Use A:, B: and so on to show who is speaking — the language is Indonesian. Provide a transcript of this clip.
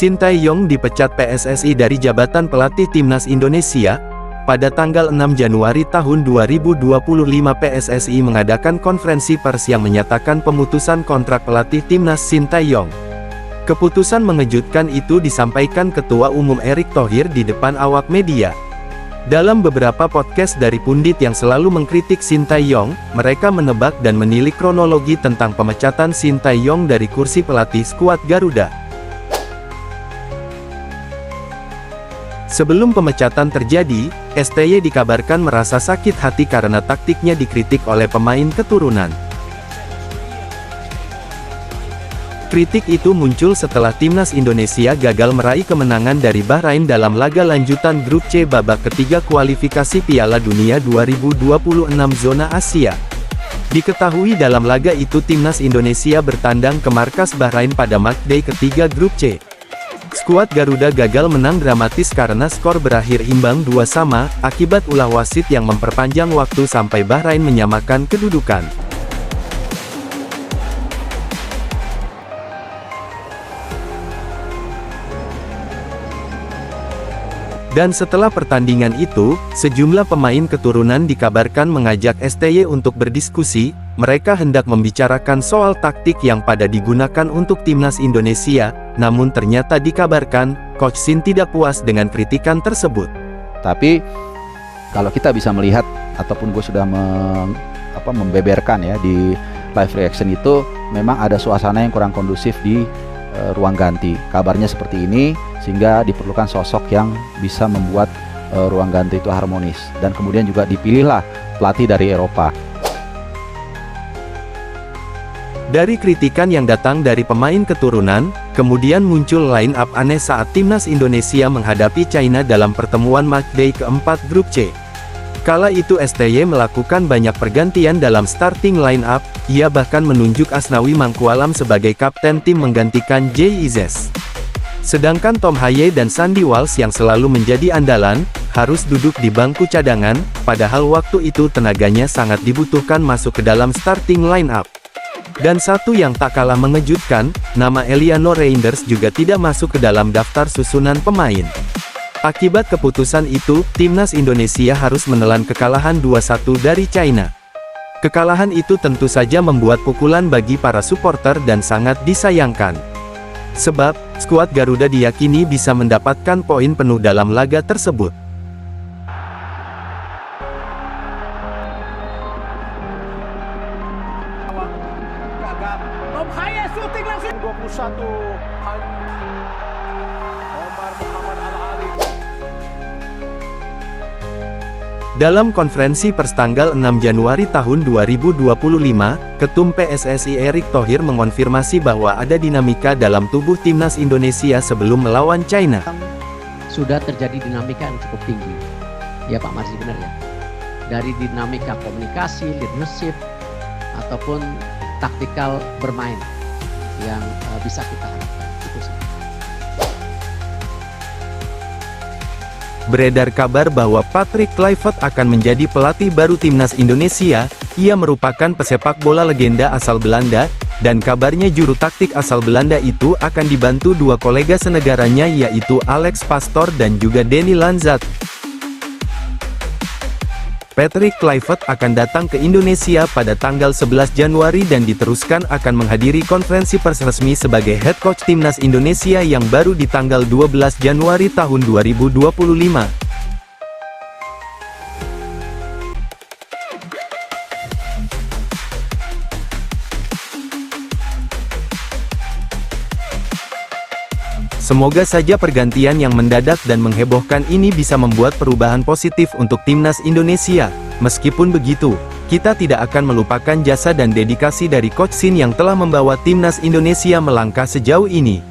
A: Sintayong dipecat PSSI dari jabatan pelatih Timnas Indonesia. Pada tanggal 6 Januari tahun 2025 PSSI mengadakan konferensi pers yang menyatakan pemutusan kontrak pelatih Timnas Sintayong. Keputusan mengejutkan itu disampaikan Ketua Umum Erick Thohir di depan awak media. Dalam beberapa podcast dari pundit yang selalu mengkritik Sintayong, mereka menebak dan menilik kronologi tentang pemecatan Sintayong dari kursi pelatih skuad Garuda. Sebelum pemecatan terjadi, STY dikabarkan merasa sakit hati karena taktiknya dikritik oleh pemain keturunan. Kritik itu muncul setelah Timnas Indonesia gagal meraih kemenangan dari Bahrain dalam laga lanjutan Grup C babak ketiga kualifikasi Piala Dunia 2026 zona Asia. Diketahui dalam laga itu Timnas Indonesia bertandang ke markas Bahrain pada matchday ketiga Grup C. Skuad Garuda gagal menang dramatis karena skor berakhir imbang 2-2, akibat ulah wasit yang memperpanjang waktu sampai Bahrain menyamakan kedudukan. Dan setelah pertandingan itu, sejumlah pemain keturunan dikabarkan mengajak STY untuk berdiskusi. Mereka hendak membicarakan soal taktik yang pada digunakan untuk Timnas Indonesia, namun ternyata dikabarkan, Coach Sin tidak puas dengan kritikan tersebut.
B: Tapi, kalau kita bisa melihat, ataupun gue sudah membeberkan ya di live reaction itu, memang ada suasana yang kurang kondusif di ruang ganti. Kabarnya seperti ini, sehingga diperlukan sosok yang bisa membuat ruang ganti itu harmonis. Dan kemudian juga dipilihlah pelatih dari Eropa.
A: Dari kritikan yang datang dari pemain keturunan, kemudian muncul line up aneh saat Timnas Indonesia menghadapi China dalam pertemuan matchday keempat Grup C. Kala itu STY melakukan banyak pergantian dalam starting line up, ia bahkan menunjuk Asnawi Mangkualam sebagai kapten tim menggantikan Jay Izzes. Sedangkan Tom Haye dan Sandy Walsh yang selalu menjadi andalan, harus duduk di bangku cadangan, padahal waktu itu tenaganya sangat dibutuhkan masuk ke dalam starting line up. Dan satu yang tak kalah mengejutkan, nama Eliano Reinders juga tidak masuk ke dalam daftar susunan pemain. Akibat keputusan itu, Timnas Indonesia harus menelan kekalahan 2-1 dari China. Kekalahan itu tentu saja membuat pukulan bagi para supporter dan sangat disayangkan. Sebab, skuad Garuda diyakini bisa mendapatkan poin penuh dalam laga tersebut.
C: Tom Haye syuting langsung 21. Omar Muhammad Al-Ali.
A: Dalam konferensi pers tanggal 6 Januari tahun 2025, Ketum PSSI Erick Thohir mengonfirmasi bahwa ada dinamika dalam tubuh Timnas Indonesia sebelum melawan China.
D: Sudah terjadi dinamika yang cukup tinggi. Ya Pak Marzi, benar ya? Dari dinamika komunikasi, leadership, ataupun taktikal bermain yang bisa kita harapkan. Itu sih.
A: Beredar kabar bahwa Patrick Kluivert akan menjadi pelatih baru Timnas Indonesia. Ia merupakan pesepak bola legenda asal Belanda, dan kabarnya juru taktik asal Belanda itu akan dibantu dua kolega senegaranya yaitu Alex Pastoor dan juga Danny Lanzat. Patrick Kluivert akan datang ke Indonesia pada tanggal 11 Januari dan diteruskan akan menghadiri konferensi pers resmi sebagai head coach Timnas Indonesia yang baru di tanggal 12 Januari tahun 2025. Semoga saja pergantian yang mendadak dan menghebohkan ini bisa membuat perubahan positif untuk Timnas Indonesia. Meskipun begitu, kita tidak akan melupakan jasa dan dedikasi dari Coach Sin yang telah membawa Timnas Indonesia melangkah sejauh ini.